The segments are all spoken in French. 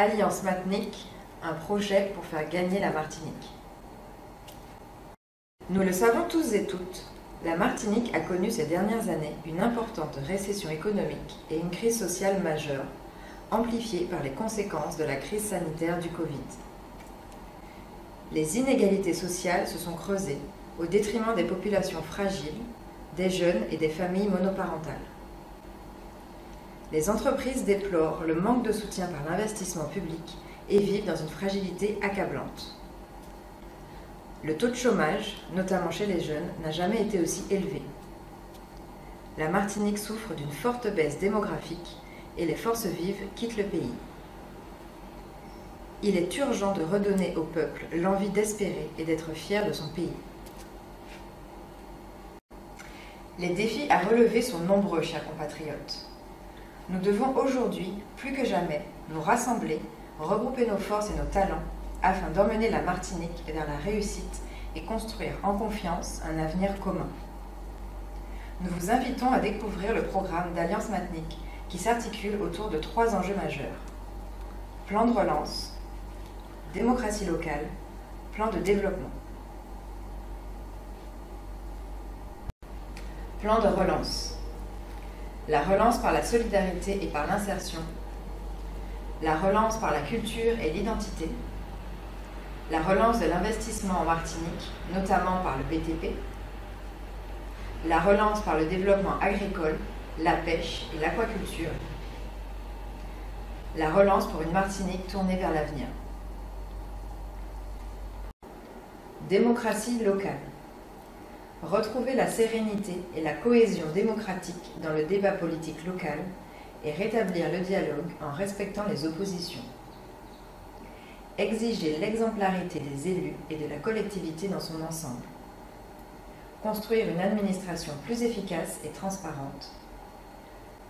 Alliance Matnick, un projet pour faire gagner la Martinique. Nous le savons tous et toutes, la Martinique a connu ces dernières années une importante récession économique et une crise sociale majeure, amplifiée par les conséquences de la crise sanitaire du Covid. Les inégalités sociales se sont creusées au détriment des populations fragiles, des jeunes et des familles monoparentales. Les entreprises déplorent le manque de soutien par l'investissement public et vivent dans une fragilité accablante. Le taux de chômage, notamment chez les jeunes, n'a jamais été aussi élevé. La Martinique souffre d'une forte baisse démographique et les forces vives quittent le pays. Il est urgent de redonner au peuple l'envie d'espérer et d'être fier de son pays. Les défis à relever sont nombreux, chers compatriotes. Nous devons aujourd'hui, plus que jamais, nous rassembler, regrouper nos forces et nos talents afin d'emmener la Martinique vers la réussite et construire en confiance un avenir commun. Nous vous invitons à découvrir le programme d'Alliance Matnick qui s'articule autour de 3 enjeux majeurs. Plan de relance, démocratie locale, plan de développement. Plan de relance. La relance par la solidarité et par l'insertion. La relance par la culture et l'identité. La relance de l'investissement en Martinique, notamment par le BTP. La relance par le développement agricole, la pêche et l'aquaculture. La relance pour une Martinique tournée vers l'avenir. Démocratie locale. Retrouver la sérénité et la cohésion démocratique dans le débat politique local et rétablir le dialogue en respectant les oppositions. Exiger l'exemplarité des élus et de la collectivité dans son ensemble. Construire une administration plus efficace et transparente.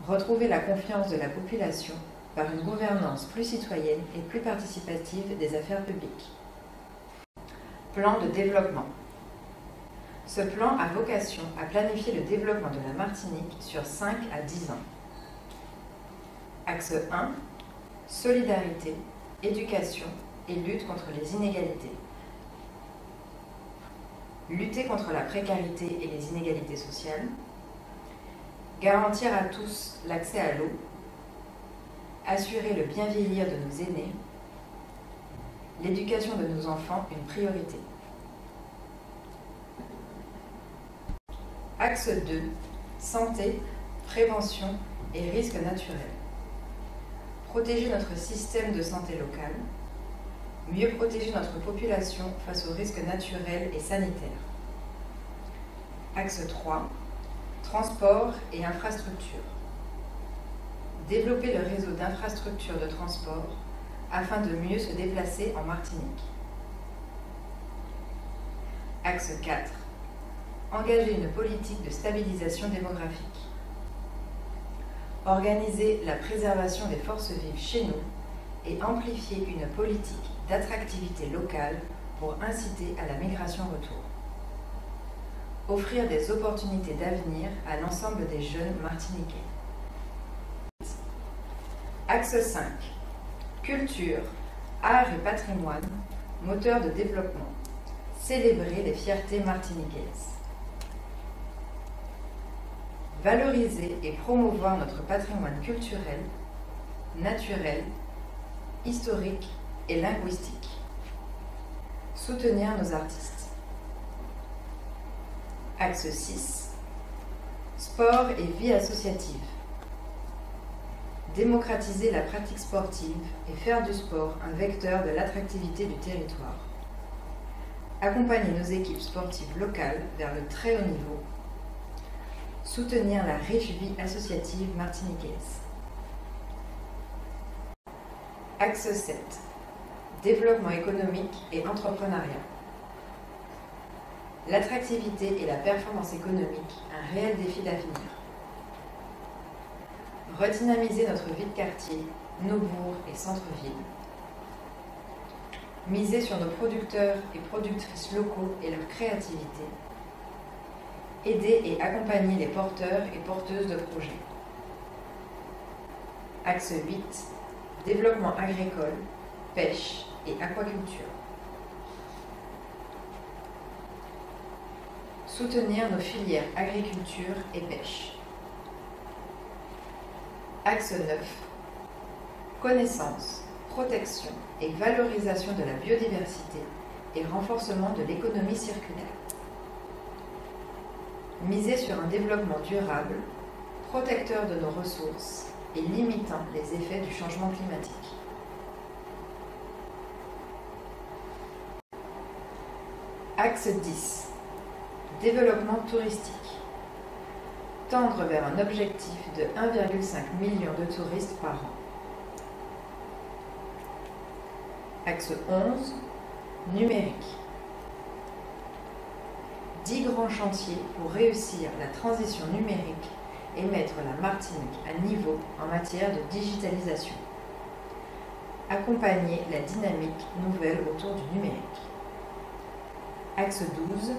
Retrouver la confiance de la population par une gouvernance plus citoyenne et plus participative des affaires publiques. Plan de développement. Ce plan a vocation à planifier le développement de la Martinique sur 5 à 10 ans. Axe 1, solidarité, éducation et lutte contre les inégalités. Lutter contre la précarité et les inégalités sociales. Garantir à tous l'accès à l'eau. Assurer le bien vieillir de nos aînés. L'éducation de nos enfants une priorité. Axe 2, santé, prévention et risques naturels. Protéger notre système de santé local. Mieux protéger notre population face aux risques naturels et sanitaires. Axe 3, transport et infrastructures. Développer le réseau d'infrastructures de transport afin de mieux se déplacer en Martinique. Axe 4, engager une politique de stabilisation démographique. Organiser la préservation des forces vives chez nous et amplifier une politique d'attractivité locale pour inciter à la migration-retour. Offrir des opportunités d'avenir à l'ensemble des jeunes martiniquais. Axe 5. Culture, art et patrimoine, moteur de développement. Célébrer les fiertés martiniquaises. Valoriser et promouvoir notre patrimoine culturel, naturel, historique et linguistique. Soutenir nos artistes. Axe 6. Sport et vie associative. Démocratiser la pratique sportive et faire du sport un vecteur de l'attractivité du territoire. Accompagner nos équipes sportives locales vers le très haut niveau. Soutenir la riche vie associative martiniquaise. Axe 7. Développement économique et entrepreneuriat. L'attractivité et la performance économique, un réel défi d'avenir. Redynamiser notre vie de quartier, nos bourgs et centres-villes. Miser sur nos producteurs et productrices locaux et leur créativité. Aider et accompagner les porteurs et porteuses de projets. Axe 8. développement agricole, pêche et aquaculture. Soutenir nos filières agriculture et pêche. Axe 9. Connaissance, protection et valorisation de la biodiversité et renforcement de l'économie circulaire. Miser sur un développement durable, protecteur de nos ressources et limitant les effets du changement climatique. Axe 10. Développement touristique. Tendre vers un objectif de 1,5 million de touristes par an. Axe 11. Numérique. 10 grands chantiers pour réussir la transition numérique et mettre la Martinique à niveau en matière de digitalisation. Accompagner la dynamique nouvelle autour du numérique. Axe 12.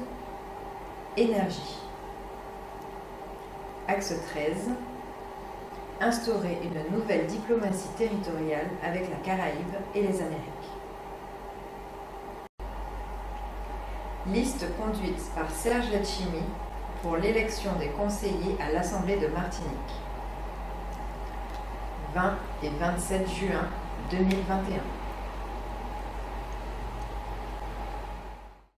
Énergie. Axe 13. Instaurer une nouvelle diplomatie territoriale avec la Caraïbe et les Amériques. Liste conduite par Serge Letchimy pour l'élection des conseillers à l'Assemblée de Martinique. 20 et 27 juin 2021.